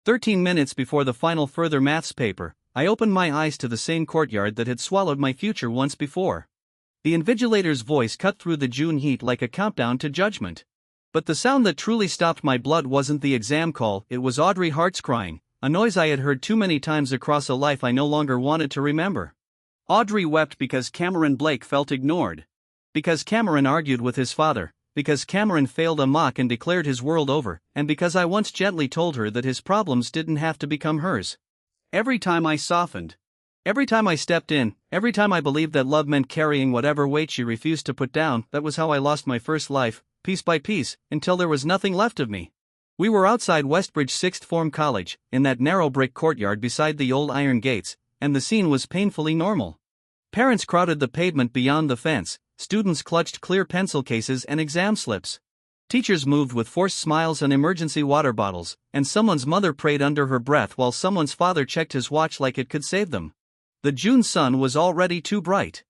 13 minutes before the final further maths paper, I opened my eyes to the same courtyard that had swallowed my future once before. The invigilator's voice cut through the June heat like a countdown to judgment. But the sound that truly stopped my blood wasn't the exam call, it was Audrey Hart's crying, a noise I had heard too many times across a life I no longer wanted to remember. Audrey wept because Cameron Blake felt ignored. Because Cameron argued with his father. Because Cameron failed a mock and declared his world over, and because I once gently told her that his problems didn't have to become hers. Every time I softened. Every time I stepped in, every time I believed that love meant carrying whatever weight she refused to put down, that was how I lost my first life, piece by piece, until there was nothing left of me. We were outside Westbridge Sixth Form College, in that narrow brick courtyard beside the old iron gates, and the scene was painfully normal. Parents crowded the pavement beyond the fence, students clutched clear pencil cases and exam slips. Teachers moved with forced smiles and emergency water bottles, and someone's mother prayed under her breath while someone's father checked his watch like it could save them. The June sun was already too bright,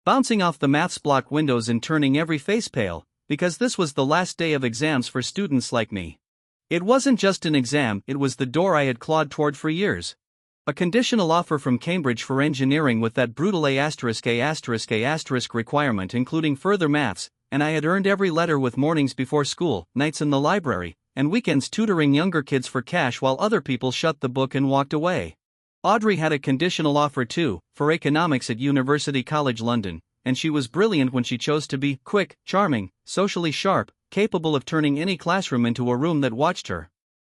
bouncing off the maths block windows and turning every face pale, because this was the last day of exams for students like me. It wasn't just an exam, it was the door I had clawed toward for years. A conditional offer from Cambridge for engineering with that brutal A** requirement including further maths, and I had earned every letter with mornings before school, nights in the library, and weekends tutoring younger kids for cash while other people shut the book and walked away. Audrey had a conditional offer too, for economics at University College London, and she was brilliant when she chose to be quick, charming, socially sharp, capable of turning any classroom into a room that watched her.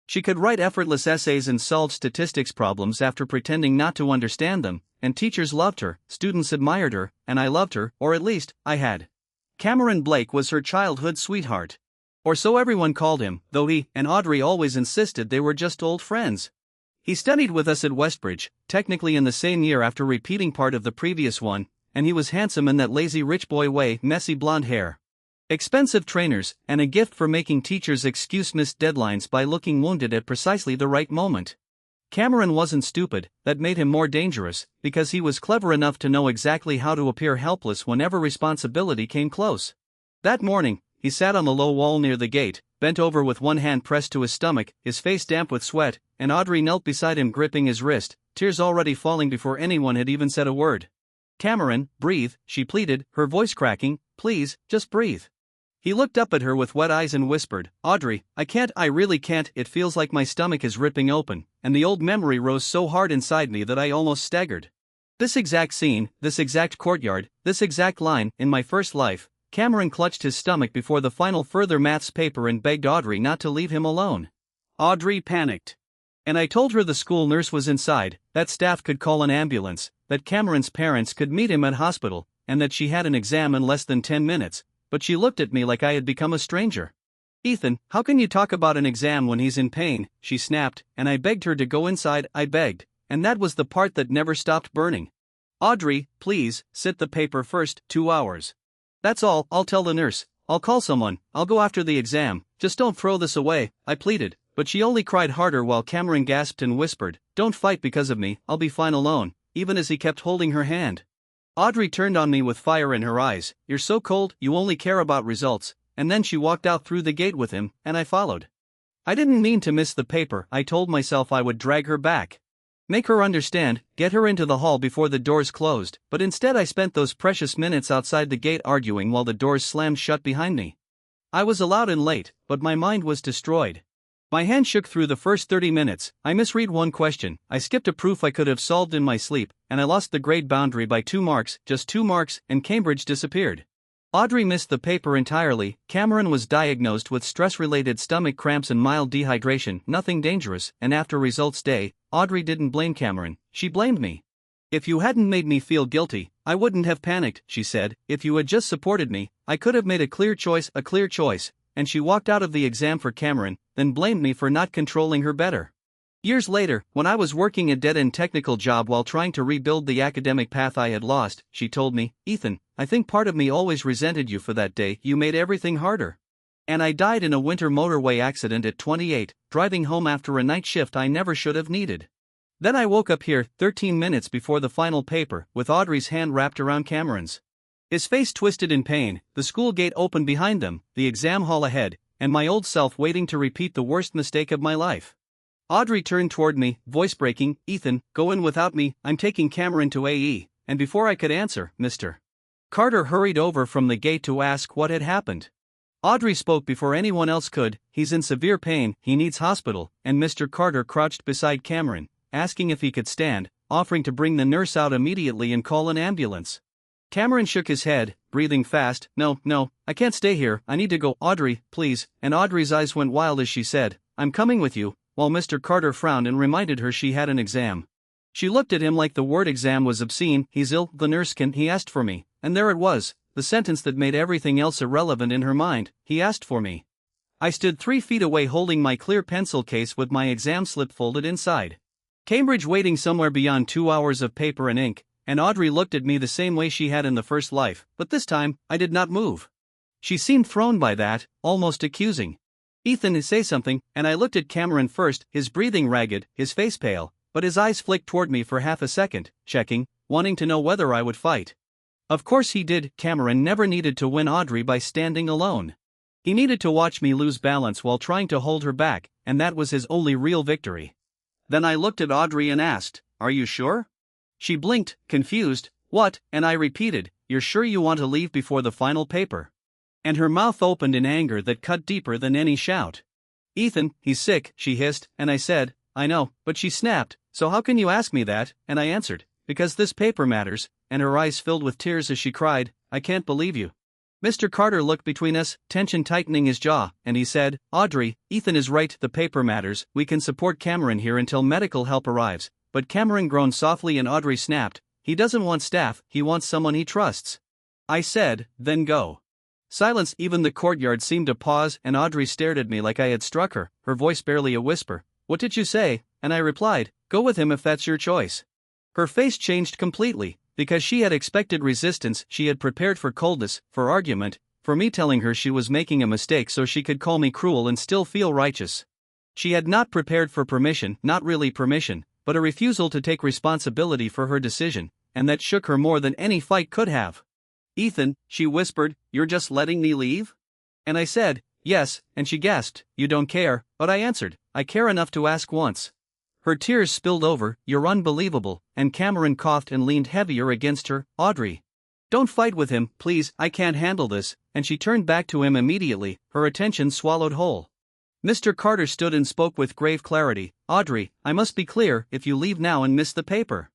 She could write effortless essays and solve statistics problems after pretending not to understand them, and teachers loved her, students admired her, and I loved her, or at least, I had. Cameron Blake was her childhood sweetheart. Or so everyone called him, though he and Audrey always insisted they were just old friends. He studied with us at Westbridge, technically in the same year after repeating part of the previous one, and he was handsome in that lazy rich boy way, messy blonde hair, expensive trainers, and a gift for making teachers excuse missed deadlines by looking wounded at precisely the right moment. Cameron wasn't stupid, that made him more dangerous, because he was clever enough to know exactly how to appear helpless whenever responsibility came close. That morning, he sat on the low wall near the gate, bent over with one hand pressed to his stomach, his face damp with sweat, and Audrey knelt beside him gripping his wrist, tears already falling before anyone had even said a word. "Cameron, breathe," she pleaded, her voice cracking, "please, just breathe." He looked up at her with wet eyes and whispered, "Audrey, I really can't, it feels like my stomach is ripping open," and the old memory rose so hard inside me that I almost staggered. This exact scene, this exact courtyard, this exact line, in my first life. Cameron clutched his stomach before the final further maths paper and begged Audrey not to leave him alone. Audrey panicked. And I told her the school nurse was inside, that staff could call an ambulance, that Cameron's parents could meet him at hospital, and that she had an exam in less than 10 minutes, but she looked at me like I had become a stranger. "Ethan, how can you talk about an exam when he's in pain?" she snapped, and I begged her to go inside, I begged, and that was the part that never stopped burning. "Audrey, please, sit the paper first, 2 hours. That's all, I'll tell the nurse, I'll call someone, I'll go after the exam, just don't throw this away," I pleaded, but she only cried harder while Cameron gasped and whispered, "Don't fight because of me, I'll be fine alone," even as he kept holding her hand. Audrey turned on me with fire in her eyes, "You're so cold, you only care about results," and then she walked out through the gate with him, and I followed. I didn't mean to miss the paper, I told myself I would drag her back. Make her understand, get her into the hall before the doors closed, but instead I spent those precious minutes outside the gate arguing while the doors slammed shut behind me. I was allowed in late, but my mind was destroyed. My hand shook through the first 30 minutes, I misread one question, I skipped a proof I could have solved in my sleep, and I lost the grade boundary by 2 marks, just 2 marks, and Cambridge disappeared. Audrey missed the paper entirely. Cameron was diagnosed with stress-related stomach cramps and mild dehydration, nothing dangerous, and after results day, Audrey didn't blame Cameron, she blamed me. "If you hadn't made me feel guilty, I wouldn't have panicked," she said. "If you had just supported me, I could have made a clear choice, and she walked out of the exam for Cameron, then blamed me for not controlling her better. Years later, when I was working a dead-end technical job while trying to rebuild the academic path I had lost, she told me, "Ethan, I think part of me always resented you for that day, you made everything harder." And I died in a winter motorway accident at 28, driving home after a night shift I never should have needed. Then I woke up here, 13 minutes before the final paper, with Audrey's hand wrapped around Cameron's. His face twisted in pain, the school gate open behind them, the exam hall ahead, and my old self waiting to repeat the worst mistake of my life. Audrey turned toward me, voice breaking, Ethan, go in without me, I'm taking Cameron to AE, and before I could answer, Mr. Carter hurried over from the gate to ask what had happened. Audrey spoke before anyone else could, he's in severe pain, he needs hospital, and Mr. Carter crouched beside Cameron, asking if he could stand, offering to bring the nurse out immediately and call an ambulance. Cameron shook his head, breathing fast, no, I can't stay here, I need to go, Audrey, please, and Audrey's eyes went wild as she said, I'm coming with you, while Mr. Carter frowned and reminded her she had an exam. She looked at him like the word exam was obscene, he's ill, the nurse can, he asked for me, and there it was, the sentence that made everything else irrelevant in her mind, he asked for me. I stood 3 feet away holding my clear pencil case with my exam slip folded inside. Cambridge waiting somewhere beyond 2 hours of paper and ink, and Audrey looked at me the same way she had in the first life, but this time, I did not move. She seemed thrown by that, almost accusing. Ethan, say something, and I looked at Cameron first, his breathing ragged, his face pale, but his eyes flicked toward me for half a second, checking, wanting to know whether I would fight. Of course he did. Cameron never needed to win Audrey by standing alone. He needed to watch me lose balance while trying to hold her back, and that was his only real victory. Then I looked at Audrey and asked, are you sure? She blinked, confused, what, and I repeated, you're sure you want to leave before the final paper? And her mouth opened in anger that cut deeper than any shout. Ethan, he's sick, she hissed, and I said, I know, but she snapped, so how can you ask me that? And I answered, because this paper matters, and her eyes filled with tears as she cried, I can't believe you. Mr. Carter looked between us, tension tightening his jaw, and he said, Audrey, Ethan is right, the paper matters, we can support Cameron here until medical help arrives, but Cameron groaned softly and Audrey snapped, he doesn't want staff, he wants someone he trusts. I said, then go. Silence, even the courtyard seemed to pause, and Audrey stared at me like I had struck her, her voice barely a whisper. What did you say? And I replied, go with him if that's your choice. Her face changed completely, because she had expected resistance, she had prepared for coldness, for argument, for me telling her she was making a mistake so she could call me cruel and still feel righteous. She had not prepared for permission, not really permission, but a refusal to take responsibility for her decision, and that shook her more than any fight could have. Ethan, she whispered, you're just letting me leave? And I said, yes, and she gasped, you don't care, but I answered, I care enough to ask once. Her tears spilled over, you're unbelievable, and Cameron coughed and leaned heavier against her, Audrey. Don't fight with him, please, I can't handle this, and she turned back to him immediately, her attention swallowed whole. Mr. Carter stood and spoke with grave clarity, Audrey, I must be clear, if you leave now and miss the paper.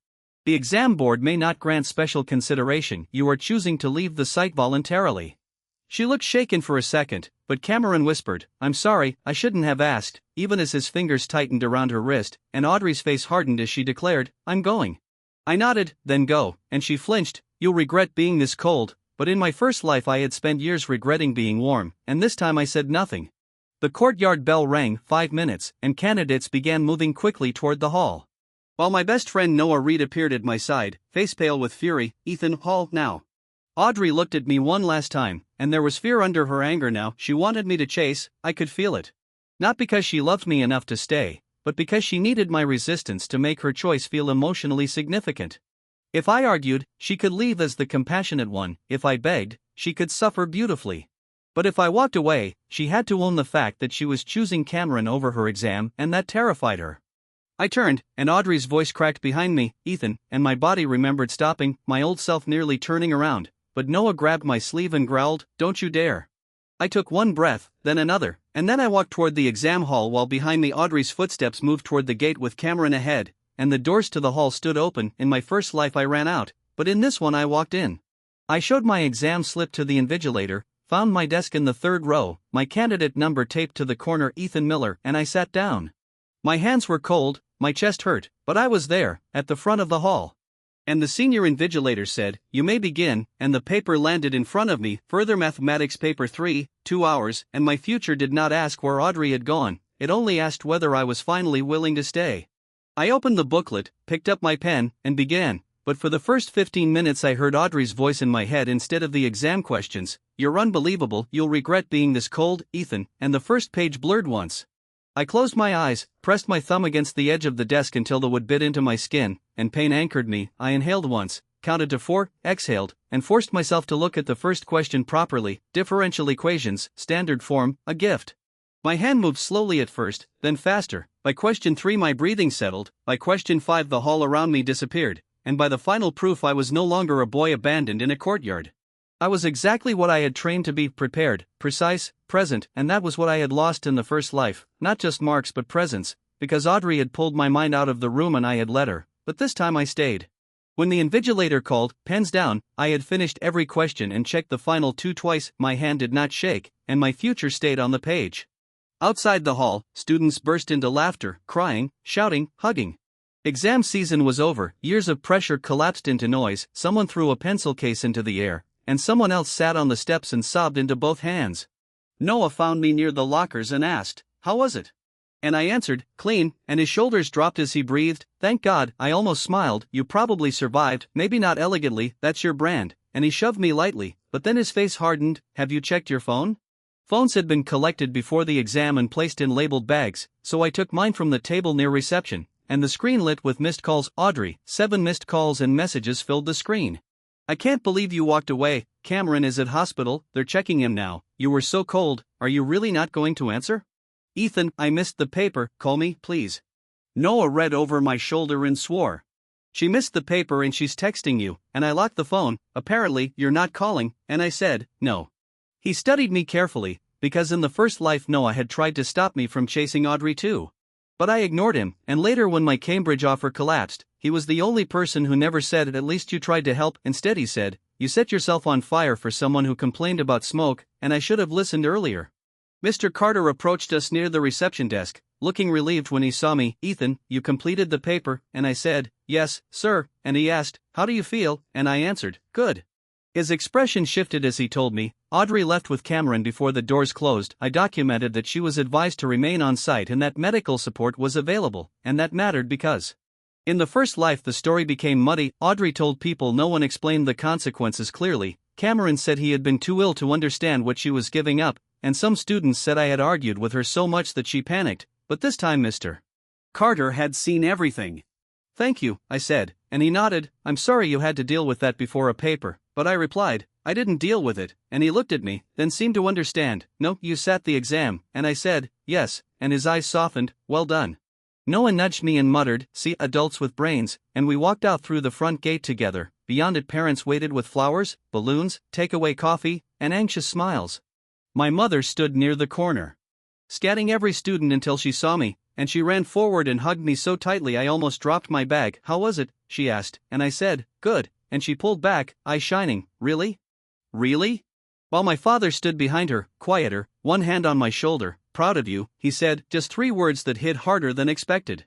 The exam board may not grant special consideration, you are choosing to leave the site voluntarily. She looked shaken for a second, but Cameron whispered, I'm sorry, I shouldn't have asked, even as his fingers tightened around her wrist, and Audrey's face hardened as she declared, I'm going. I nodded, then go, and she flinched, you'll regret being this cold, but in my first life I had spent years regretting being warm, and this time I said nothing. The courtyard bell rang, 5 minutes, and candidates began moving quickly toward the hall. While my best friend Noah Reed appeared at my side, face pale with fury, Ethan, Hall, now. Audrey looked at me one last time, and there was fear under her anger now, she wanted me to chase, I could feel it. Not because she loved me enough to stay, but because she needed my resistance to make her choice feel emotionally significant. If I argued, she could leave as the compassionate one, if I begged, she could suffer beautifully. But if I walked away, she had to own the fact that she was choosing Cameron over her exam, and that terrified her. I turned, and Audrey's voice cracked behind me, Ethan, and my body remembered stopping, my old self nearly turning around, but Noah grabbed my sleeve and growled, don't you dare. I took one breath, then another, and then I walked toward the exam hall while behind me Audrey's footsteps moved toward the gate with Cameron ahead, and the doors to the hall stood open. In my first life I ran out, but in this one I walked in. I showed my exam slip to the invigilator, found my desk in the 3rd row, my candidate number taped to the corner, Ethan Miller, and I sat down. My hands were cold, my chest hurt, but I was there, at the front of the hall. And the senior invigilator said, you may begin, and the paper landed in front of me, further mathematics paper 3, 2 hours, and my future did not ask where Audrey had gone, it only asked whether I was finally willing to stay. I opened the booklet, picked up my pen, and began, but for the first 15 minutes I heard Audrey's voice in my head instead of the exam questions, you're unbelievable, you'll regret being this cold, Ethan, and the first page blurred once. I closed my eyes, pressed my thumb against the edge of the desk until the wood bit into my skin, and pain anchored me. I inhaled once, counted to 4, exhaled, and forced myself to look at the first question properly, differential equations, standard form, a gift. My hand moved slowly at first, then faster. By question 3 my breathing settled, by question 5 the hall around me disappeared, and by the final proof I was no longer a boy abandoned in a courtyard. I was exactly what I had trained to be: prepared, precise, present, and that was what I had lost in the first life, not just marks but presence, because Audrey had pulled my mind out of the room and I had let her, but this time I stayed. When the invigilator called, "Pens down," I had finished every question and checked the final 2 twice, my hand did not shake, and my future stayed on the page. Outside the hall, students burst into laughter, crying, shouting, hugging. Exam season was over, years of pressure collapsed into noise, someone threw a pencil case into the air, and someone else sat on the steps and sobbed into both hands. Noah found me near the lockers and asked, "How was it?" And I answered, "Clean," and his shoulders dropped as he breathed, "Thank God." I almost smiled. "You probably survived, maybe not elegantly, that's your brand," and he shoved me lightly, but then his face hardened. "Have you checked your phone?" Phones had been collected before the exam and placed in labeled bags, so I took mine from the table near reception, and the screen lit with missed calls. Audrey, 7 missed calls and messages filled the screen. "I can't believe you walked away. Cameron is at hospital, they're checking him now. You were so cold, are you really not going to answer?" "Ethan, I missed the paper, call me, please." Noah read over my shoulder and swore. "She missed the paper and she's texting you," and I locked the phone. "Apparently, you're not calling," and I said, "No." He studied me carefully, because in the first life Noah had tried to stop me from chasing Audrey too. But I ignored him, and later when my Cambridge offer collapsed, he was the only person who never said, "At least you tried to help." Instead he said, "You set yourself on fire for someone who complained about smoke, and I should have listened earlier." Mr. Carter approached us near the reception desk, looking relieved when he saw me. "Ethan, you completed the paper," and I said, "Yes, sir," and he asked, "How do you feel?" and I answered, "Good." His expression shifted as he told me, Audrey left with Cameron before the doors closed. I documented that she was advised to remain on site and that medical support was available, and that mattered because in the first life the story became muddy. Audrey told people no one explained the consequences clearly. Cameron said he had been too ill to understand what she was giving up, and some students said I had argued with her so much that she panicked, but this time Mr. Carter had seen everything. "Thank you," I said, and he nodded. "I'm sorry you had to deal with that before a paper," but I replied, "I didn't deal with it," and he looked at me, then seemed to understand. "No, you sat the exam," and I said, "Yes," and his eyes softened. "Well done." Noah nudged me and muttered, "See, adults with brains," and we walked out through the front gate together. Beyond it parents waited with flowers, balloons, takeaway coffee, and anxious smiles. My mother stood near the corner, scanning every student until she saw me, and she ran forward and hugged me so tightly I almost dropped my bag. "How was it?" she asked, and I said, "Good," and she pulled back, eyes shining. "Really? Really?" While my father stood behind her, quieter, one hand on my shoulder. "Proud of you," he said, just 3 words that hit harder than expected.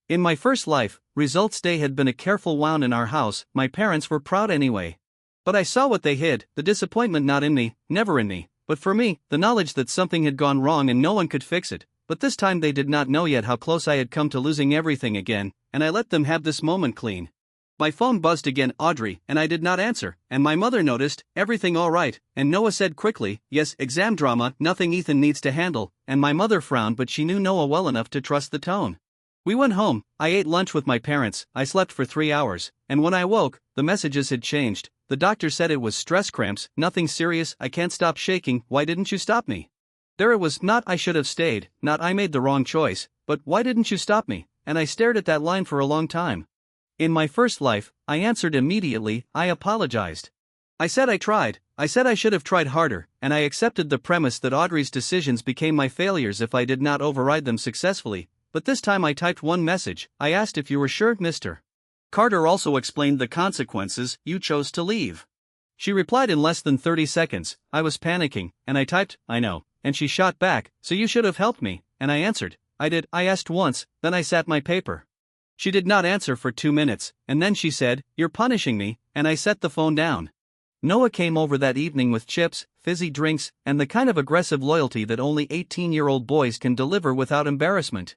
In my first life, results day had been a careful wound in our house. My parents were proud anyway. But I saw what they hid, the disappointment not in me, never in me, but for me, the knowledge that something had gone wrong and no one could fix it. But this time they did not know yet how close I had come to losing everything again, and I let them have this moment clean. My phone buzzed again, "Audrey," and I did not answer, and my mother noticed. "Everything all right?" And Noah said quickly, "Yes, exam drama, nothing Ethan needs to handle," and my mother frowned, but she knew Noah well enough to trust the tone. We went home. I ate lunch with my parents. I slept for 3 hours, and when I woke, the messages had changed. The doctor said it was stress cramps, nothing serious. "I can't stop shaking, why didn't you stop me?" There it was, not "I should have stayed," not "I made the wrong choice," but "Why didn't you stop me?" And I stared at that line for a long time. In my first life, I answered immediately. I apologized. I said I tried. I said I should have tried harder, and I accepted the premise that Audrey's decisions became my failures if I did not override them successfully. But this time I typed one message. I asked if you were sure, Mr. Carter also explained the consequences. "You chose to leave." She replied in less than 30 seconds. I was panicking, and I typed, "I know," and she shot back, "So you should have helped me," and I answered, "I did." I asked once, then I sat my paper. She did not answer for 2 minutes, and then she said, "You're punishing me," and I set the phone down. Noah came over that evening with chips, fizzy drinks, and the kind of aggressive loyalty that only 18-year-old boys can deliver without embarrassment.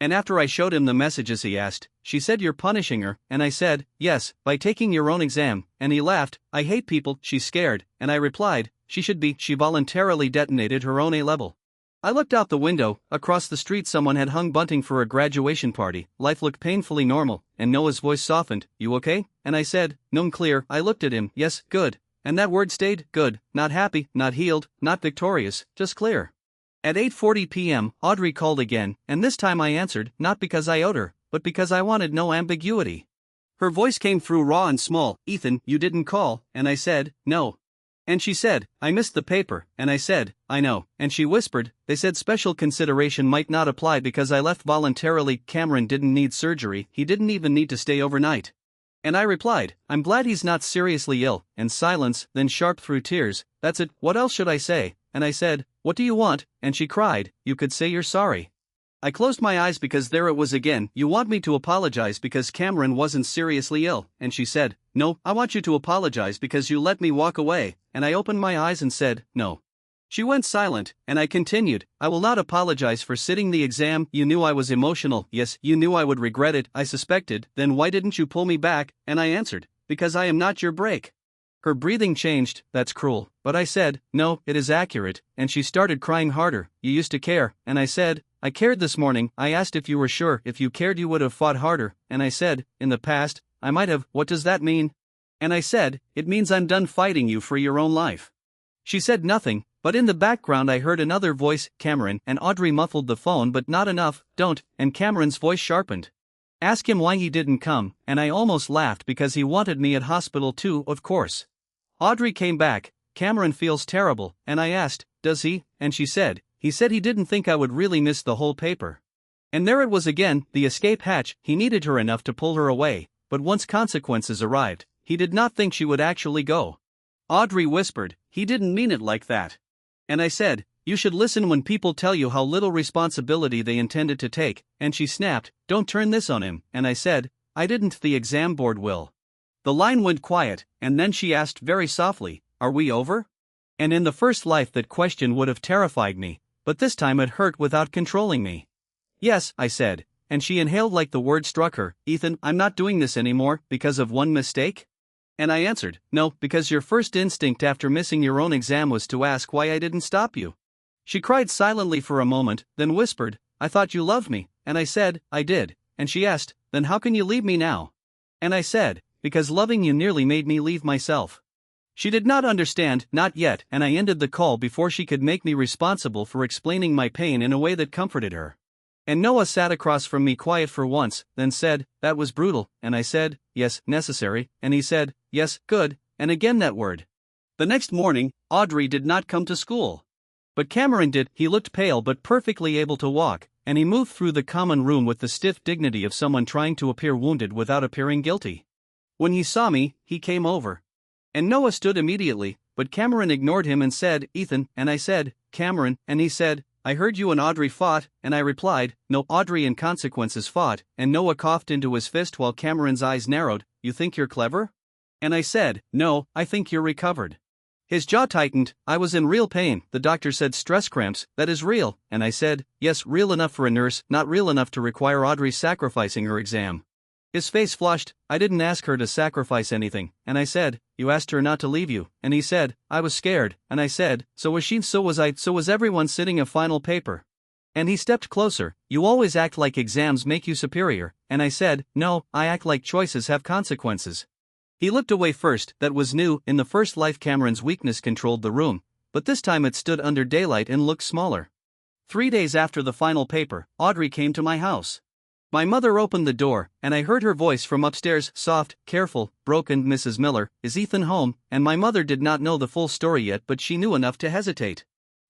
And after I showed him the messages he asked, "She said you're punishing her," and I said, "Yes, by taking your own exam," and he laughed. "I hate people, she's scared," and I replied, "She should be." She voluntarily detonated her own A-level. I looked out the window. Across the street someone had hung bunting for a graduation party. Life looked painfully normal, and Noah's voice softened. "You okay?" And I said, "No, clear." I looked at him. "Yes, good." And that word stayed. Good. Not happy, not healed, not victorious, just clear. At 8:40 p.m., Audrey called again, and this time I answered, not because I owed her, but because I wanted no ambiguity. Her voice came through raw and small. "Ethan, you didn't call," and I said, "No." And she said, "I missed the paper," and I said, "I know." And she whispered, "They said special consideration might not apply because I left voluntarily. Cameron didn't need surgery, he didn't even need to stay overnight." And I replied, "I'm glad he's not seriously ill," and silence, then sharp through tears, "That's it, what else should I say?" And I said, "What do you want?" And she cried, "You could say you're sorry." I closed my eyes because there it was again. "You want me to apologize because Cameron wasn't seriously ill," and she said, "No, I want you to apologize because you let me walk away," and I opened my eyes and said, "No." She went silent, and I continued, "I will not apologize for sitting the exam. You knew I was emotional, yes, you knew I would regret it, I suspected, then why didn't you pull me back?" And I answered, "Because I am not your break." Her breathing changed. "That's cruel." But I said, "No, it is accurate," and she started crying harder. "You used to care," and I said, "I cared this morning." I asked if you were sure. "If you cared you would have fought harder," and I said, "In the past, I might have." "What does that mean?" And I said, "It means I'm done fighting you for your own life." She said nothing, but in the background I heard another voice, "Cameron," and Audrey muffled the phone but not enough. "Don't," and Cameron's voice sharpened. "Ask him why he didn't come," and I almost laughed because he wanted me at hospital too, of course. Audrey came back. "Cameron feels terrible," and I asked, "Does he?" And she said, "He said he didn't think I would really miss the whole paper." And there it was again, the escape hatch. He needed her enough to pull her away, but once consequences arrived, he did not think she would actually go. Audrey whispered, "He didn't mean it like that." And I said, "You should listen when people tell you how little responsibility they intended to take," and she snapped, "Don't turn this on him," and I said, "I didn't, the exam board will." The line went quiet, and then she asked very softly, "Are we over?" And in the first life that question would have terrified me, but this time it hurt without controlling me. "Yes," I said, and she inhaled like the word struck her. "Ethan, I'm not doing this anymore, because of one mistake?" And I answered, "No, because your first instinct after missing your own exam was to ask why I didn't stop you." She cried silently for a moment, then whispered, "I thought you loved me," and I said, "I did," and she asked, "Then how can you leave me now?" And I said, "Because loving you nearly made me leave myself." She did not understand, not yet, and I ended the call before she could make me responsible for explaining my pain in a way that comforted her. And Noah sat across from me quiet for once, then said, "That was brutal," and I said, "Yes, necessary," and he said, "Yes, good," and again that word. The next morning, Audrey did not come to school. But Cameron did. He looked pale but perfectly able to walk, and he moved through the common room with the stiff dignity of someone trying to appear wounded without appearing guilty. When he saw me, he came over. And Noah stood immediately, but Cameron ignored him and said, "Ethan," and I said, "Cameron," and he said, "I heard you and Audrey fought," and I replied, "No, Audrey and consequences fought," and Noah coughed into his fist while Cameron's eyes narrowed. "You think you're clever?" And I said, "No, I think you're recovered." His jaw tightened. "I was in real pain, the doctor said stress cramps, that is real," and I said, "Yes, real enough for a nurse, not real enough to require Audrey sacrificing her exam." His face flushed. "I didn't ask her to sacrifice anything," and I said, "You asked her not to leave you," and he said, "I was scared," and I said, "So was she, so was I, so was everyone sitting a final paper." And he stepped closer. "You always act like exams make you superior," and I said, "No, I act like choices have consequences." He looked away first. That was new. In the first life Cameron's weakness controlled the room, but this time it stood under daylight and looked smaller. 3 days after the final paper, Audrey came to my house. My mother opened the door, and I heard her voice from upstairs, soft, careful, broken. "Mrs. Miller, is Ethan home?" And my mother did not know the full story yet, but she knew enough to hesitate.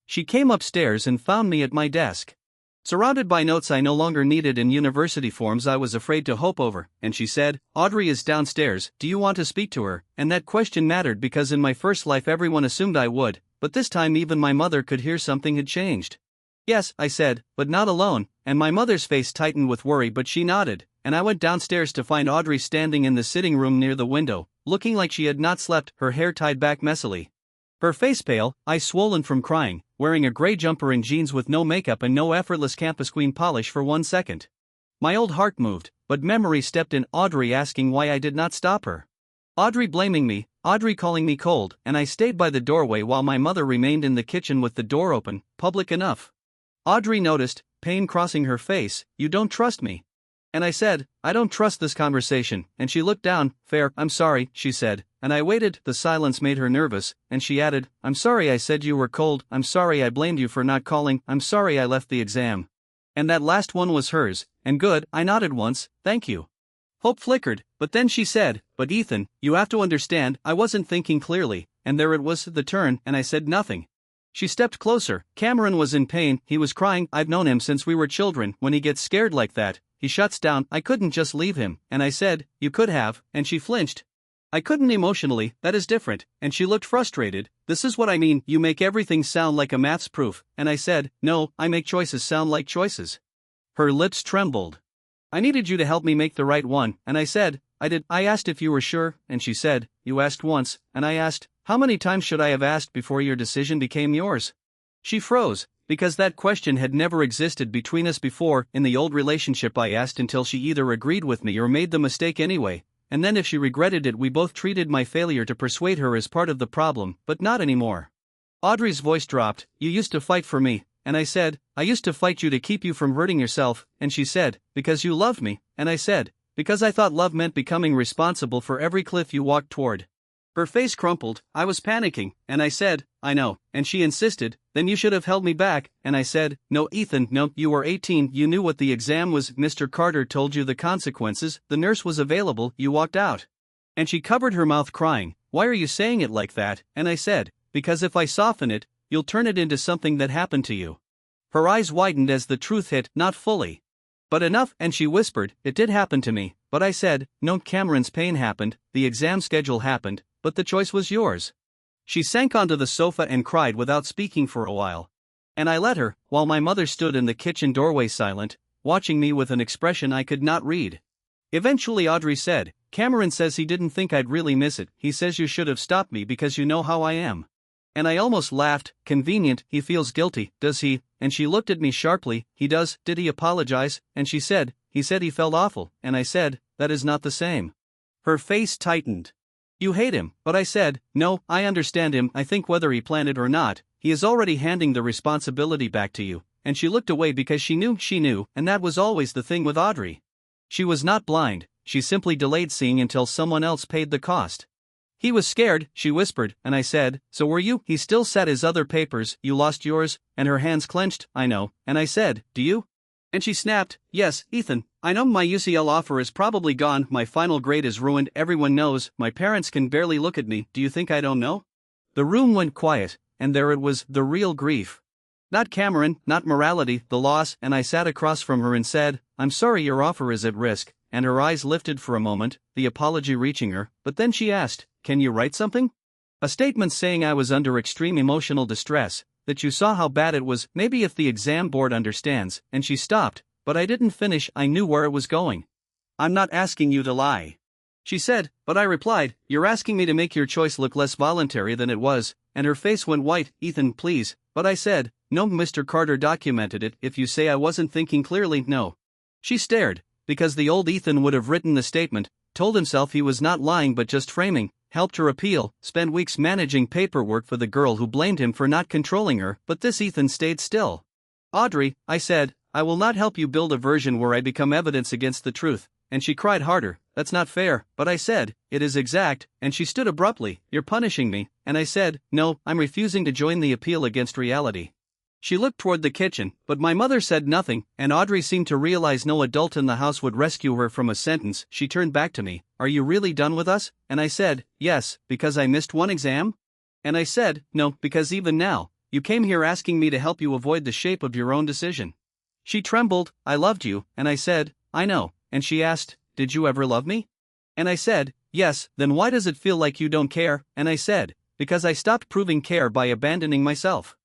She came upstairs and found me at my desk. Surrounded by notes I no longer needed and university forms I was afraid to hope over, and she said, "Audrey is downstairs, do you want to speak to her?" And that question mattered because in my first life everyone assumed I would, but this time even my mother could hear something had changed. "Yes," I said, "but not alone," and my mother's face tightened with worry, but she nodded, and I went downstairs to find Audrey standing in the sitting room near the window, looking like she had not slept, her hair tied back messily. Her face pale, eyes swollen from crying, wearing a gray jumper and jeans with no makeup and no effortless campus queen polish for 1 second. My old heart moved, but memory stepped in, Audrey asking why I did not stop her. Audrey blaming me, Audrey calling me cold, and I stayed by the doorway while my mother remained in the kitchen with the door open, public enough. Audrey noticed, pain crossing her face, "You don't trust me." And I said, "I don't trust this conversation," and she looked down. "Fair, I'm sorry," she said, and I waited. The silence made her nervous, and she added, I'm sorry I said you were cold, I'm sorry I blamed you for not calling, I'm sorry I left the exam. And that last one was hers, and good, I nodded once, thank you. Hope flickered, but then she said, but Ethan, you have to understand, I wasn't thinking clearly, and there it was, the turn, and I said nothing. She stepped closer. Cameron was in pain, he was crying, I've known him since we were children, when he gets scared like that, he shuts down, I couldn't just leave him, and I said, you could have, and she flinched. I couldn't emotionally, that is different, and she looked frustrated, this is what I mean, you make everything sound like a maths proof, and I said, no, I make choices sound like choices. Her lips trembled. I needed you to help me make the right one, and I said, I did. I asked if you were sure, and she said, you asked once, and I asked, how many times should I have asked before your decision became yours? She froze, because that question had never existed between us before. In the old relationship I asked until she either agreed with me or made the mistake anyway, and then if she regretted it we both treated my failure to persuade her as part of the problem, but not anymore. Audrey's voice dropped, you used to fight for me, and I said, I used to fight you to keep you from hurting yourself, and she said, because you loved me, and I said, because I thought love meant becoming responsible for every cliff you walked toward. Her face crumpled, I was panicking, and I said, I know, and she insisted, then you should have held me back, and I said, no Ethan, no, you were 18, you knew what the exam was, Mr. Carter told you the consequences, the nurse was available, you walked out. And she covered her mouth crying, why are you saying it like that, and I said, because if I soften it, you'll turn it into something that happened to you. Her eyes widened as the truth hit, not fully. But enough, and she whispered, it did happen to me, but I said, no, Cameron's pain happened, the exam schedule happened, but the choice was yours. She sank onto the sofa and cried without speaking for a while. And I let her, while my mother stood in the kitchen doorway silent, watching me with an expression I could not read. Eventually Audrey said, Cameron says he didn't think I'd really miss it, he says you should have stopped me because you know how I am. And I almost laughed, convenient, he feels guilty, does he? And she looked at me sharply, he does, did he apologize? And she said, he said he felt awful, and I said, that is not the same. Her face tightened. You hate him, but I said, no, I understand him, I think whether he planned it or not, he is already handing the responsibility back to you, and she looked away because she knew, and that was always the thing with Audrey. She was not blind, she simply delayed seeing until someone else paid the cost. He was scared, she whispered, and I said, so were you? He still sat his other papers, you lost yours, and her hands clenched, I know, and I said, do you? And she snapped, yes, Ethan, I know my UCL offer is probably gone, my final grade is ruined, everyone knows, my parents can barely look at me, do you think I don't know? The room went quiet, and there it was, the real grief. Not Cameron, not morality, the loss, and I sat across from her and said, I'm sorry your offer is at risk, and her eyes lifted for a moment, the apology reaching her, but then she asked, can you write something? A statement saying I was under extreme emotional distress, that you saw how bad it was, maybe if the exam board understands, and she stopped, but I didn't finish, I knew where it was going. I'm not asking you to lie. She said, but I replied, you're asking me to make your choice look less voluntary than it was, and her face went white, Ethan, please, but I said, no, Mr. Carter documented it, if you say I wasn't thinking clearly, no. She stared, because the old Ethan would have written the statement, told himself he was not lying but just framing, helped her appeal, spent weeks managing paperwork for the girl who blamed him for not controlling her, but this Ethan stayed still. Audrey, I said, I will not help you build a version where I become evidence against the truth, and she cried harder, that's not fair, but I said, it is exact, and she stood abruptly, you're punishing me, and I said, no, I'm refusing to join the appeal against reality. She looked toward the kitchen, but my mother said nothing, and Audrey seemed to realize no adult in the house would rescue her from a sentence. She turned back to me, are you really done with us? And I said, yes, because I missed one exam? And I said, no, because even now, you came here asking me to help you avoid the shape of your own decision. She trembled, I loved you, and I said, I know, and she asked, did you ever love me? And I said, yes, then why does it feel like you don't care? And I said, because I stopped proving care by abandoning myself.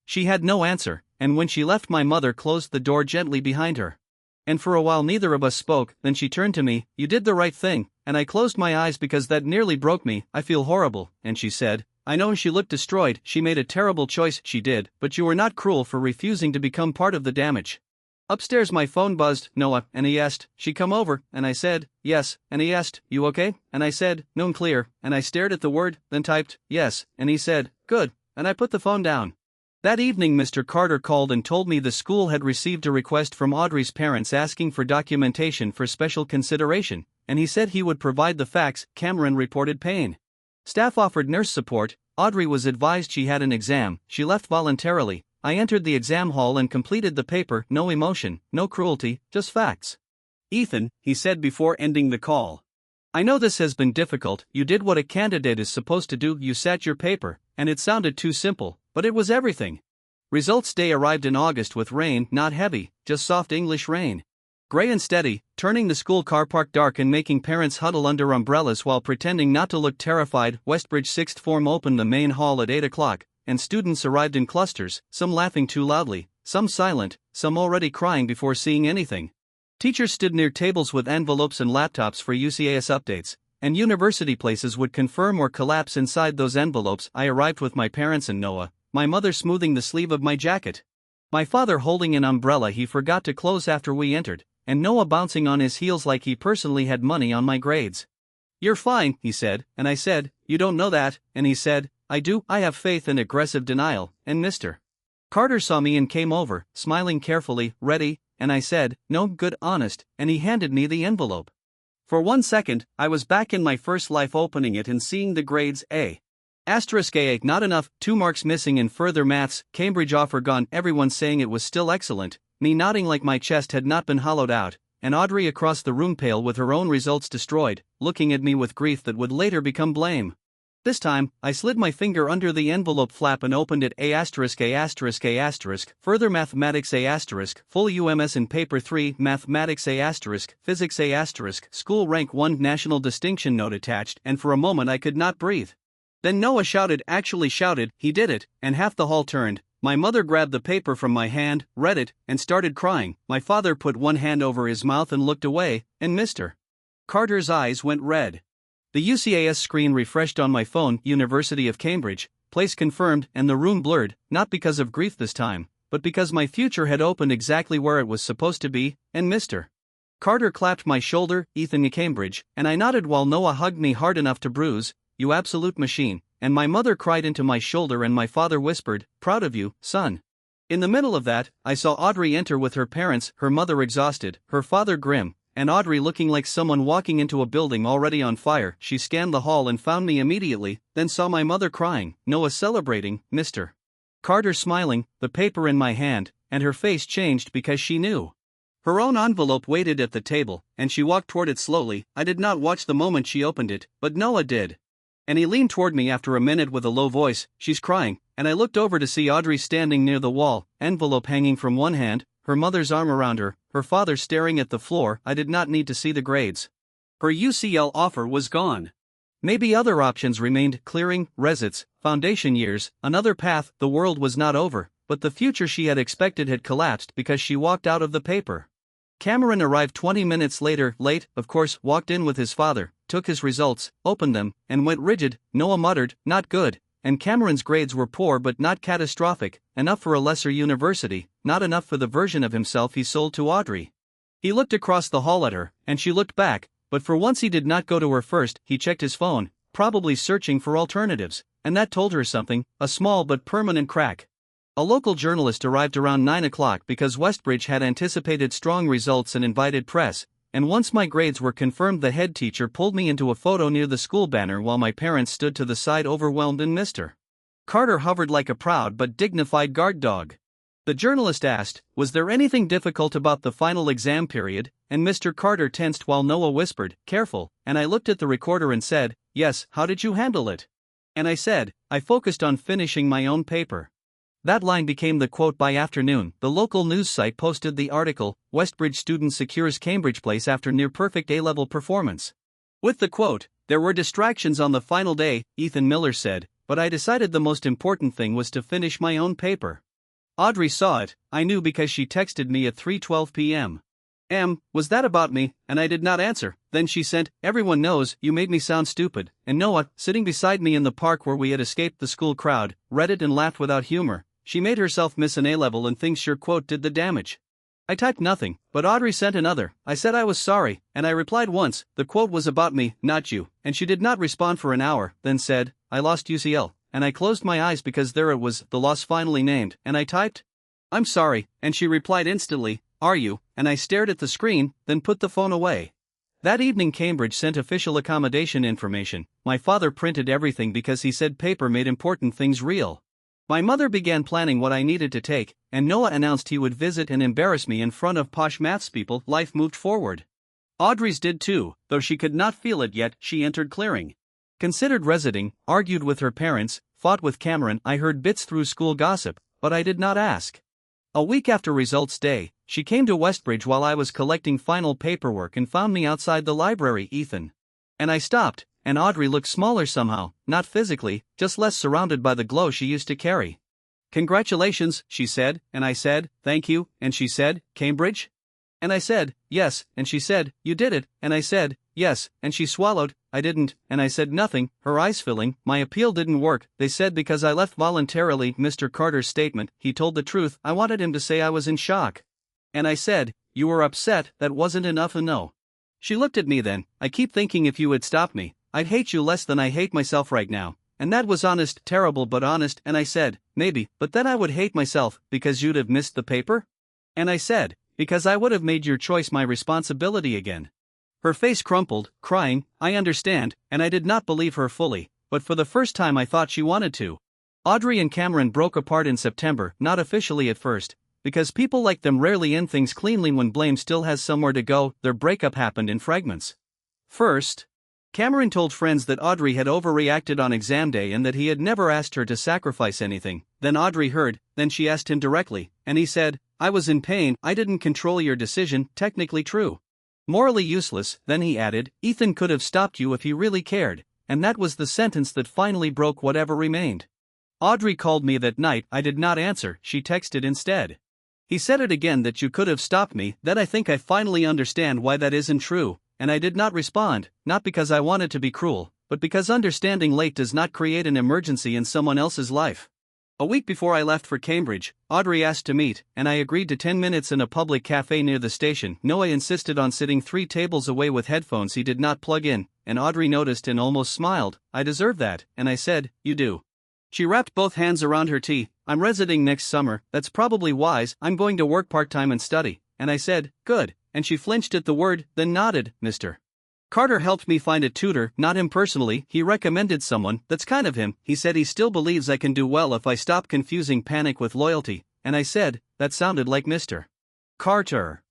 She had no answer, and when she left my mother closed the door gently behind her. And for a while neither of us spoke, then she turned to me, you did the right thing, and I closed my eyes because that nearly broke me, I feel horrible, and she said, I know she looked destroyed, she made a terrible choice, she did, but you were not cruel for refusing to become part of the damage. Upstairs my phone buzzed, Noah, and he asked, she come over, and I said, yes, and he asked, you okay? And I said, no, I'm clear, and I stared at the word, then typed, yes, and he said, good, and I put the phone down. That evening Mr. Carter called and told me the school had received a request from Audrey's parents asking for documentation for special consideration, and he said he would provide the facts. Cameron reported pain. Staff offered nurse support. Audrey was advised she had an exam. She left voluntarily. I entered the exam hall and completed the paper. No emotion, no cruelty, just facts. Ethan, he said before ending the call. I know this has been difficult. You did what a candidate is supposed to do. You sat your paper, and it sounded too simple, but it was everything. Results day arrived in August with rain, not heavy, just soft English rain. Gray and steady, turning the school car park dark and making parents huddle under umbrellas while pretending not to look terrified. Westbridge Sixth Form opened the main hall at 8 o'clock, and students arrived in clusters, some laughing too loudly, some silent, some already crying before seeing anything. Teachers stood near tables with envelopes and laptops for UCAS updates, and university places would confirm or collapse inside those envelopes. I arrived with my parents and Noah, my mother smoothing the sleeve of my jacket. My father holding an umbrella he forgot to close after we entered, and Noah bouncing on his heels like he personally had money on my grades. "You're fine," he said, and I said, "You don't know that," and he said, "I do, I have faith," in aggressive denial, and Mr. Carter saw me and came over, smiling carefully, "Ready?" and I said, "No, good, honest," and he handed me the envelope. For 1 second, I was back in my first life opening it and seeing the grades A. *A, not enough, 2 marks missing in further maths, Cambridge offer gone, everyone saying it was still excellent, me nodding like my chest had not been hollowed out, and Audrey across the room pale with her own results destroyed, looking at me with grief that would later become blame. This time, I slid my finger under the envelope flap and opened it. A*, further mathematics A*, full UMS in paper 3, mathematics A*, physics A*, school rank 1, national distinction note attached, and for a moment I could not breathe. Then Noah shouted, actually shouted, he did it, and half the hall turned. My mother grabbed the paper from my hand, read it, and started crying. My father put one hand over his mouth and looked away, and Mr. Carter's eyes went red. The UCAS screen refreshed on my phone, University of Cambridge, place confirmed, and the room blurred, not because of grief this time, but because my future had opened exactly where it was supposed to be, and Mr. Carter clapped my shoulder, Ethan Cambridge, and I nodded while Noah hugged me hard enough to bruise, "You absolute machine," and my mother cried into my shoulder and my father whispered, "Proud of you, son." In the middle of that, I saw Audrey enter with her parents, her mother exhausted, her father grim, and Audrey looking like someone walking into a building already on fire. She scanned the hall and found me immediately, then saw my mother crying, Noah celebrating, Mr. Carter smiling, the paper in my hand, and her face changed because she knew. Her own envelope waited at the table, and she walked toward it slowly. I did not watch the moment she opened it, but Noah did. And he leaned toward me after a minute with a low voice, "She's crying," and I looked over to see Audrey standing near the wall, envelope hanging from one hand, her mother's arm around her, her father staring at the floor. I did not need to see the grades. Her UCL offer was gone. Maybe other options remained, clearing, resits, foundation years, another path. The world was not over, but the future she had expected had collapsed because she walked out of the paper. Cameron arrived 20 minutes later, late, of course, walked in with his father, took his results, opened them, and went rigid. Noah muttered, "Not good," and Cameron's grades were poor but not catastrophic, enough for a lesser university, not enough for the version of himself he sold to Audrey. He looked across the hall at her, and she looked back, but for once he did not go to her first. He checked his phone, probably searching for alternatives, and that told her something, a small but permanent crack. A local journalist arrived around 9 o'clock because Westbridge had anticipated strong results and invited press, and once my grades were confirmed the head teacher pulled me into a photo near the school banner while my parents stood to the side overwhelmed, and Mr. Carter hovered like a proud but dignified guard dog. The journalist asked, "Was there anything difficult about the final exam period?" and Mr. Carter tensed while Noah whispered, "Careful," and I looked at the recorder and said, "Yes, how did you handle it?" And I said, "I focused on finishing my own paper." That line became the quote by afternoon. The local news site posted the article, "Westbridge Student Secures Cambridge Place After Near-Perfect A-Level Performance." With the quote, "There were distractions on the final day," Ethan Miller said, "but I decided the most important thing was to finish my own paper." Audrey saw it, I knew because she texted me at 3:12 p.m. Was that about me? And I did not answer. Then she sent, "Everyone knows you made me sound stupid," and Noah, sitting beside me in the park where we had escaped the school crowd, read it and laughed without humor. She made herself miss an A-level and thinks your quote did the damage. I typed nothing, but Audrey sent another. I said I was sorry, and I replied once, "The quote was about me, not you," and she did not respond for an hour, then said, "I lost UCL," and I closed my eyes because there it was, the loss finally named, and I typed, "I'm sorry," and she replied instantly, "Are you?" and I stared at the screen, then put the phone away. That evening Cambridge sent official accommodation information. My father printed everything because he said paper made important things real. My mother began planning what I needed to take, and Noah announced he would visit and embarrass me in front of posh maths people. Life moved forward. Audrey's did too, though she could not feel it yet. She entered clearing. Considered residing, argued with her parents, fought with Cameron. I heard bits through school gossip, but I did not ask. A week after results day, she came to Westbridge while I was collecting final paperwork and found me outside the library. Ethan. And I stopped, and Audrey looked smaller somehow, not physically, just less surrounded by the glow she used to carry. Congratulations, she said, and I said, thank you, and she said, Cambridge? And I said, yes, and she said, you did it, and I said, yes, and she swallowed, I didn't, and I said nothing, her eyes filling. My appeal didn't work, they said, because I left voluntarily. Mr. Carter's statement, he told the truth. I wanted him to say I was in shock. And I said, you were upset, that wasn't enough. No. She looked at me then, I keep thinking if you had stopped me, I'd hate you less than I hate myself right now. And that was honest, terrible but honest. And I said, maybe, but then I would hate myself, because you'd have missed the paper? And I said, because I would have made your choice my responsibility again. Her face crumpled, crying, I understand, and I did not believe her fully, but for the first time I thought she wanted to. Audrey and Cameron broke apart in September, not officially at first, because people like them rarely end things cleanly when blame still has somewhere to go. Their breakup happened in fragments. First, Cameron told friends that Audrey had overreacted on exam day and that he had never asked her to sacrifice anything. Then Audrey heard, then she asked him directly, and he said, I was in pain, I didn't control your decision. Technically true. Morally useless. Then he added, Ethan could have stopped you if he really cared, and that was the sentence that finally broke whatever remained. Audrey called me that night, I did not answer, she texted instead. He said it again, that you could have stopped me. That I think I finally understand why that isn't true, and I did not respond, not because I wanted to be cruel, but because understanding late does not create an emergency in someone else's life. A week before I left for Cambridge, Audrey asked to meet, and I agreed to 10 minutes in a public cafe near the station. Noah insisted on sitting 3 tables away with headphones he did not plug in, and Audrey noticed and almost smiled. I deserve that, and I said, you do. She wrapped both hands around her tea. I'm residing next summer, that's probably wise, I'm going to work part-time and study, and I said, good, and she flinched at the word, then nodded. Mr. Carter helped me find a tutor, not him personally, he recommended someone. That's kind of him. He said he still believes I can do well if I stop confusing panic with loyalty, and I said, that sounded like Mr. Carter.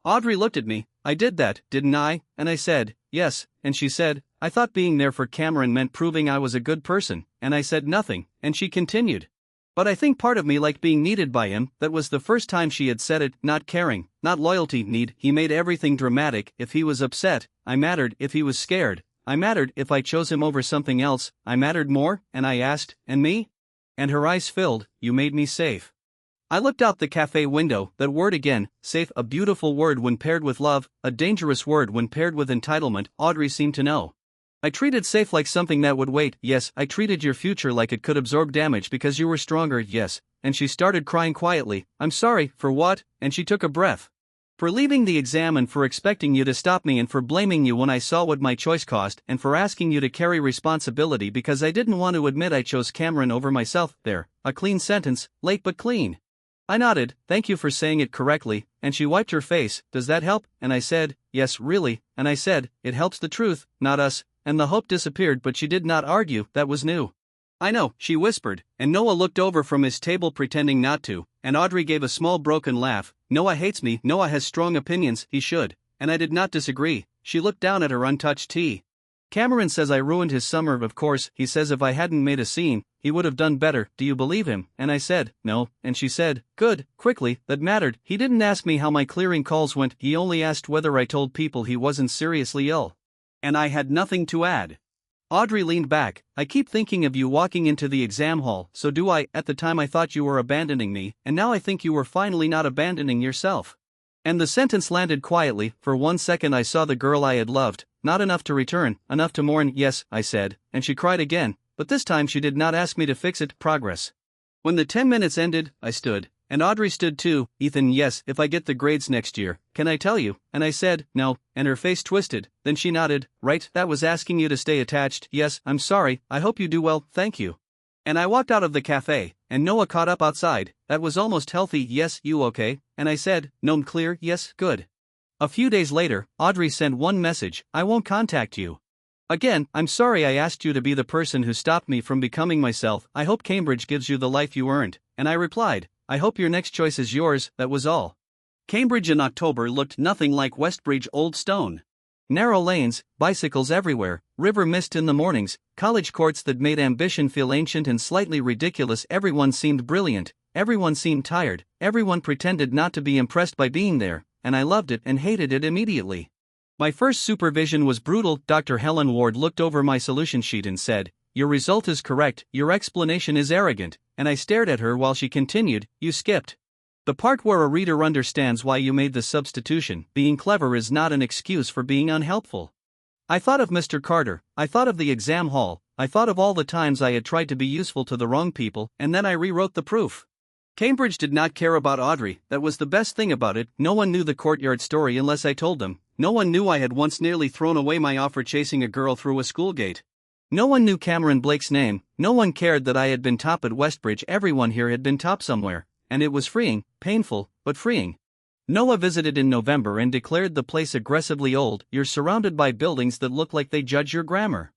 Audrey looked at me, I did that, didn't I? And I said, yes, and she said, I thought being there for Cameron meant proving I was a good person, and I said nothing, and she continued. But I think part of me liked being needed by him. That was the first time she had said it. Not caring, not loyalty, need. He made everything dramatic. If he was upset, I mattered. If he was scared, I mattered. If I chose him over something else, I mattered more. And I asked, and me? And her eyes filled, you made me safe. I looked out the cafe window. That word again, safe, a beautiful word when paired with love, a dangerous word when paired with entitlement. Audrey seemed to know. I treated safe like something that would wait. Yes, I treated your future like it could absorb damage because you were stronger. Yes. And she started crying quietly. I'm sorry, for what? And she took a breath. For leaving the exam, and for expecting you to stop me, and for blaming you when I saw what my choice cost, and for asking you to carry responsibility because I didn't want to admit I chose Cameron over myself. There, a clean sentence, late but clean. I nodded, thank you for saying it correctly, and she wiped her face. Does that help? And I said, yes, really, and I said, it helps the truth, not us. And the hope disappeared, but she did not argue. That was new. I know, she whispered, and Noah looked over from his table pretending not to, and Audrey gave a small broken laugh. Noah hates me. Noah has strong opinions. He should. And I did not disagree. She looked down at her untouched tea. Cameron says I ruined his summer. Of course, he says if I hadn't made a scene, he would have done better. Do you believe him? And I said, no, and she said, good, quickly, that mattered. He didn't ask me how my clearing calls went. He only asked whether I told people he wasn't seriously ill. And I had nothing to add. Audrey leaned back. I keep thinking of you walking into the exam hall. So do I. At the time I thought you were abandoning me, and now I think you were finally not abandoning yourself. And the sentence landed quietly. For 1 second I saw the girl I had loved, not enough to return, enough to mourn. Yes, I said, and she cried again, but this time she did not ask me to fix it. Progress. When the 10 minutes ended, I stood. And Audrey stood too. Ethan, yes, if I get the grades next year, can I tell you? And I said, no, and her face twisted. Then she nodded, right, that was asking you to stay attached. Yes, I'm sorry, I hope you do well, thank you. And I walked out of the cafe, and Noah caught up outside. That was almost healthy. Yes, you okay? And I said, no, clear, yes, good. A few days later, Audrey sent one message: I won't contact you again. I'm sorry I asked you to be the person who stopped me from becoming myself. I hope Cambridge gives you the life you earned. And I replied, I hope your next choice is yours. That was all. Cambridge in October looked nothing like Westbridge Old Stone. Narrow lanes, bicycles everywhere, river mist in the mornings, college courts that made ambition feel ancient and slightly ridiculous. Everyone seemed brilliant, everyone seemed tired, everyone pretended not to be impressed by being there, and I loved it and hated it immediately. My first supervision was brutal. Dr. Helen Ward looked over my solution sheet and said, your result is correct, your explanation is arrogant, and I stared at her while she continued, you skipped the part where a reader understands why you made the substitution. Being clever is not an excuse for being unhelpful. I thought of Mr. Carter, I thought of the exam hall, I thought of all the times I had tried to be useful to the wrong people, and then I rewrote the proof. Cambridge did not care about Audrey. That was the best thing about it. No one knew the courtyard story unless I told them. No one knew I had once nearly thrown away my offer chasing a girl through a school gate. No one knew Cameron Blake's name. No one cared that I had been top at Westbridge. Everyone here had been top somewhere, and it was freeing, painful, but freeing. Noah visited in November and declared the place aggressively old. You're surrounded by buildings that look like they judge your grammar.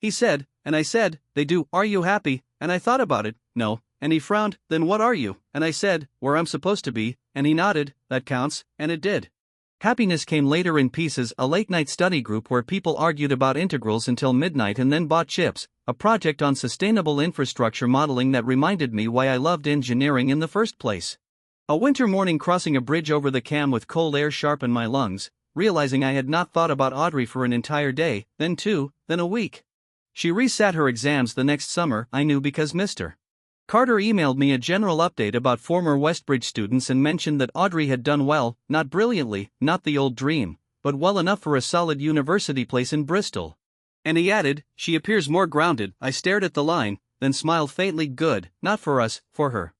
He said, and I said, they do. Are you happy? And I thought about it. No. And he frowned. Then what are you? And I said, where I'm supposed to be. And he nodded. That counts. And it did. Happiness came later in pieces, a late-night study group where people argued about integrals until midnight and then bought chips, a project on sustainable infrastructure modeling that reminded me why I loved engineering in the first place. A winter morning crossing a bridge over the Cam with cold air sharpened my lungs, realizing I had not thought about Audrey for an entire day, then 2, then a week. She resat her exams the next summer. I knew because Mr. Carter emailed me a general update about former Westbridge students and mentioned that Audrey had done well, not brilliantly, not the old dream, but well enough for a solid university place in Bristol. And he added, she appears more grounded. I stared at the line, then smiled faintly. Good, not for us, for her.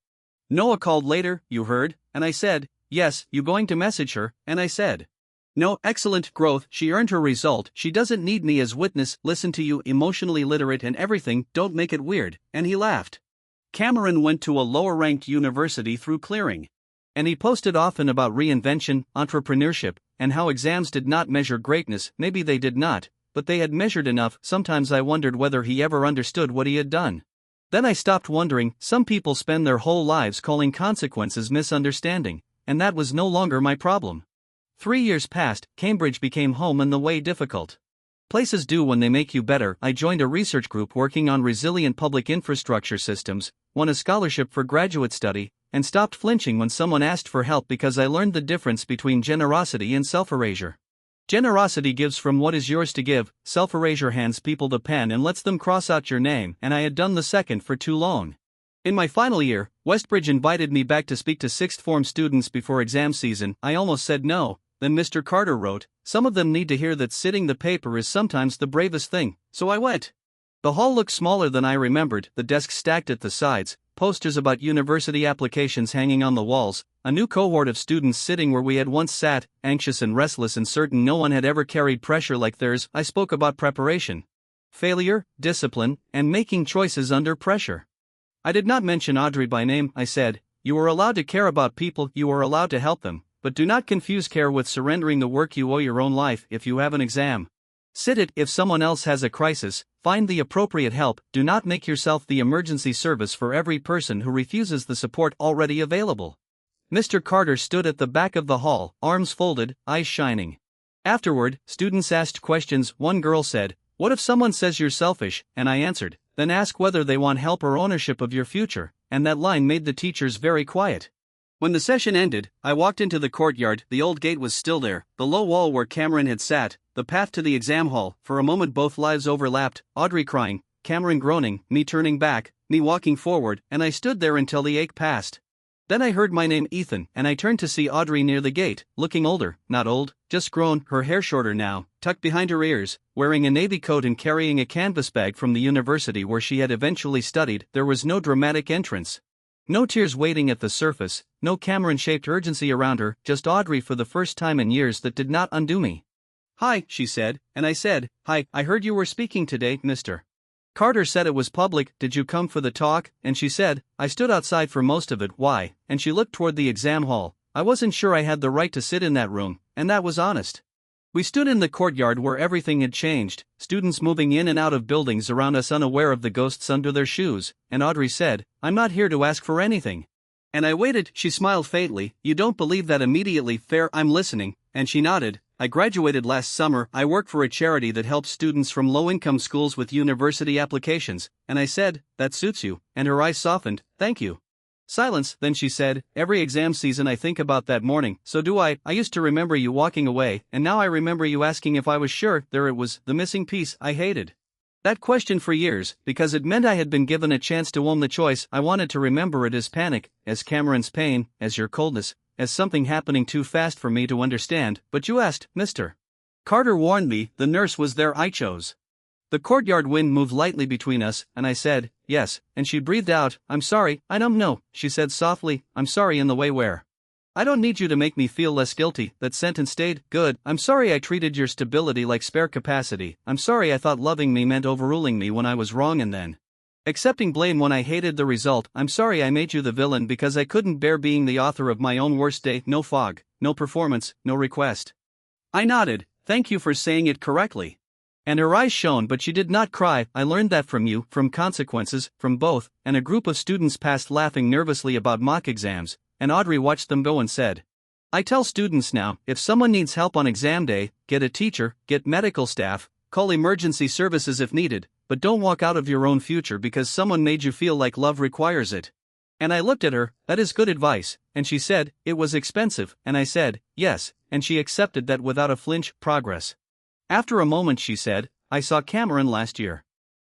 Noah called later. You heard? And I said, yes. You going to message her? And I said, no. Excellent growth. She earned her result. She doesn't need me as witness. Listen to you, emotionally literate and everything. Don't make it weird. And he laughed. Cameron went to a lower-ranked university through clearing. And he posted often about reinvention, entrepreneurship, and how exams did not measure greatness. Maybe they did not, but they had measured enough. Sometimes I wondered whether he ever understood what he had done. Then I stopped wondering. Some people spend their whole lives calling consequences misunderstanding, and that was no longer my problem. 3 years passed, Cambridge became home and the way difficult. Places do when they make you better. I joined a research group working on resilient public infrastructure systems, won a scholarship for graduate study, and stopped flinching when someone asked for help because I learned the difference between generosity and self-erasure. Generosity gives from what is yours to give, self-erasure hands people the pen and lets them cross out your name, and I had done the second for too long. In my final year, Westbridge invited me back to speak to sixth form students before exam season. I almost said no. Then Mr. Carter wrote, some of them need to hear that sitting the paper is sometimes the bravest thing, so I went. The hall looked smaller than I remembered, the desks stacked at the sides, posters about university applications hanging on the walls, a new cohort of students sitting where we had once sat, anxious and restless and certain no one had ever carried pressure like theirs. I spoke about preparation, failure, discipline, and making choices under pressure. I did not mention Audrey by name. I said, you are allowed to care about people, you are allowed to help them. But do not confuse care with surrendering the work you owe your own life. If you have an exam, sit it. If someone else has a crisis, find the appropriate help. Do not make yourself the emergency service for every person who refuses the support already available. Mr. Carter stood at the back of the hall, arms folded, eyes shining. Afterward, students asked questions. One girl said, what if someone says you're selfish? And I answered, then ask whether they want help or ownership of your future. And that line made the teachers very quiet. When the session ended, I walked into the courtyard. The old gate was still there, the low wall where Cameron had sat, the path to the exam hall. For a moment both lives overlapped, Audrey crying, Cameron groaning, me turning back, me walking forward, and I stood there until the ache passed. Then I heard my name, Ethan, and I turned to see Audrey near the gate, looking older, not old, just grown, her hair shorter now, tucked behind her ears, wearing a navy coat and carrying a canvas bag from the university where she had eventually studied. There was no dramatic entrance. No tears waiting at the surface, no Cameron-shaped urgency around her, just Audrey for the first time in years. That did not undo me. Hi, she said, and I said, hi, I heard you were speaking today, Mr. Carter said it was public. Did you come for the talk? And she said, I stood outside for most of it. Why? And she looked toward the exam hall. I wasn't sure I had the right to sit in that room, and that was honest. We stood in the courtyard where everything had changed, students moving in and out of buildings around us unaware of the ghosts under their shoes, and Audrey said, "I'm not here to ask for anything." And I waited. She smiled faintly. "You don't believe that immediately, fair, I'm listening," and she nodded. "I graduated last summer. I work for a charity that helps students from low-income schools with university applications," and I said, "That suits you," and her eyes softened. "Thank you." Silence, then she said, "Every exam season I think about that morning, so do I. I used to remember you walking away, and now I remember you asking if I was sure. There it was, the missing piece I hated. That question for years, because it meant I had been given a chance to own the choice. I wanted to remember it as panic, as Cameron's pain, as your coldness, as something happening too fast for me to understand, but you asked, Mr. Carter warned me, the nurse was there I chose. The courtyard wind moved lightly between us, and I said, yes, and she breathed out, "I'm sorry, I don't know," she said softly, "I'm sorry in the way where. I don't need you to make me feel less guilty." That sentence stayed. "Good, I'm sorry I treated your stability like spare capacity. I'm sorry I thought loving me meant overruling me when I was wrong and then accepting blame when I hated the result. I'm sorry I made you the villain because I couldn't bear being the author of my own worst day." No fog, no performance, no request. I nodded. "Thank you for saying it correctly." And her eyes shone, but she did not cry. "I learned that from you, from consequences, from both," and a group of students passed laughing nervously about mock exams, and Audrey watched them go and said, "I tell students now, if someone needs help on exam day, get a teacher, get medical staff, call emergency services if needed, but don't walk out of your own future because someone made you feel like love requires it." And I looked at her. "That is good advice," and she said, "It was expensive," and I said, "Yes," and she accepted that without a flinch. Progress. After a moment she said, "I saw Cameron last year."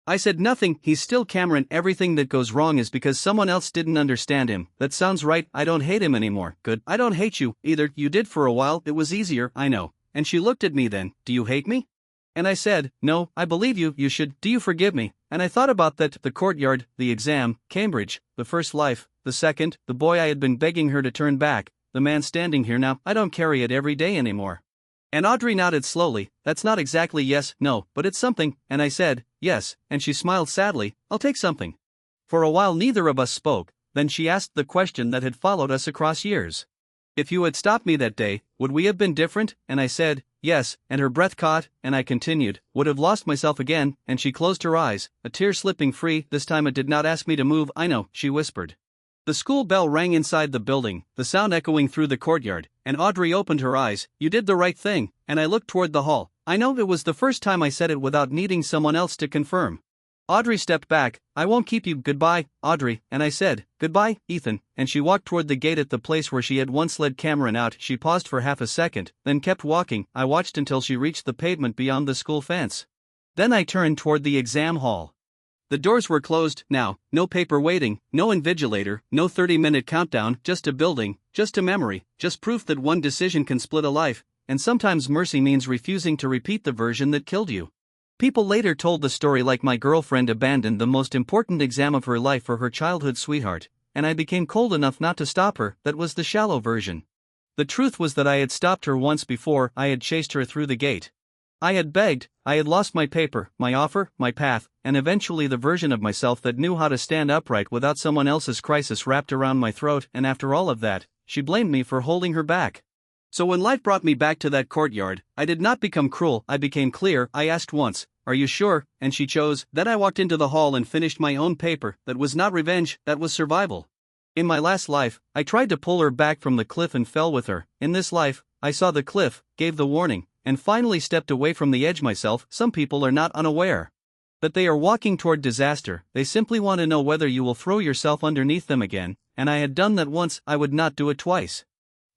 I said nothing. "He's still Cameron. Everything that goes wrong is because someone else didn't understand him." "That sounds right. I don't hate him anymore." "Good. I don't hate you either. You did for a while. It was easier, I know." And she looked at me then. "Do you hate me?" And I said, "No, I believe you. You should. Do you forgive me?" And I thought about that, the courtyard, the exam, Cambridge, the first life, the second, the boy I had been begging her to turn back, the man standing here now. I don't carry it every day anymore. And Audrey nodded slowly. "That's not exactly yes, no, but it's something." And I said, "Yes," and she smiled sadly, "I'll take something." For a while neither of us spoke, then she asked the question that had followed us across years. "If you had stopped me that day, would we have been different?" And I said, "Yes," and her breath caught, and I continued, "Would have lost myself again," and she closed her eyes, a tear slipping free. "This time it did not ask me to move." "I know," she whispered. The school bell rang inside the building, the sound echoing through the courtyard, and Audrey opened her eyes. "You did the right thing," and I looked toward the hall. I know it was the first time I said it without needing someone else to confirm. Audrey stepped back. "I won't keep you." "Goodbye, Audrey," and I said, "Goodbye, Ethan," and she walked toward the gate at the place where she had once led Cameron out. She paused for half a second, then kept walking. I watched until she reached the pavement beyond the school fence. Then I turned toward the exam hall. The doors were closed now, no paper waiting, no invigilator, no 30-minute countdown, just a building, just a memory, just proof that one decision can split a life, and sometimes mercy means refusing to repeat the version that killed you. People later told the story like my girlfriend abandoned the most important exam of her life for her childhood sweetheart, and I became cold enough not to stop her. That was the shallow version. The truth was that I had stopped her once before. I had chased her through the gate. I had begged, I had lost my paper, my offer, my path, and eventually the version of myself that knew how to stand upright without someone else's crisis wrapped around my throat. And after all of that, she blamed me for holding her back. So when life brought me back to that courtyard, I did not become cruel, I became clear. I asked once, "Are you sure?" And she chose. Then I walked into the hall and finished my own paper. That was not revenge, that was survival. In my last life, I tried to pull her back from the cliff and fell with her. In this life, I saw the cliff, gave the warning, and finally stepped away from the edge myself. Some people are not unaware that they are walking toward disaster. They simply want to know whether you will throw yourself underneath them again, and I had done that once. I would not do it twice.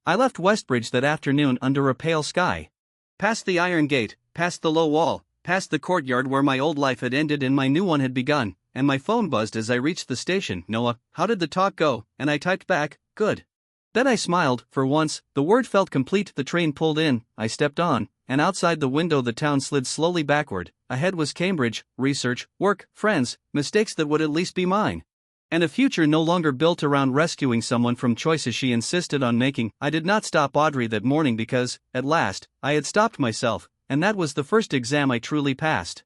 I left Westbridge that afternoon under a pale sky. Past the iron gate, past the low wall, past the courtyard where my old life had ended and my new one had begun, and my phone buzzed as I reached the station. "Noah, how did the talk go?" And I typed back, "Good." Then I smiled. For once, the word felt complete. The train pulled in, I stepped on, and outside the window the town slid slowly backward. Ahead was Cambridge, research, work, friends, mistakes that would at least be mine. And a future no longer built around rescuing someone from choices she insisted on making. I did not stop Audrey that morning because, at last, I had stopped myself, and that was the first exam I truly passed.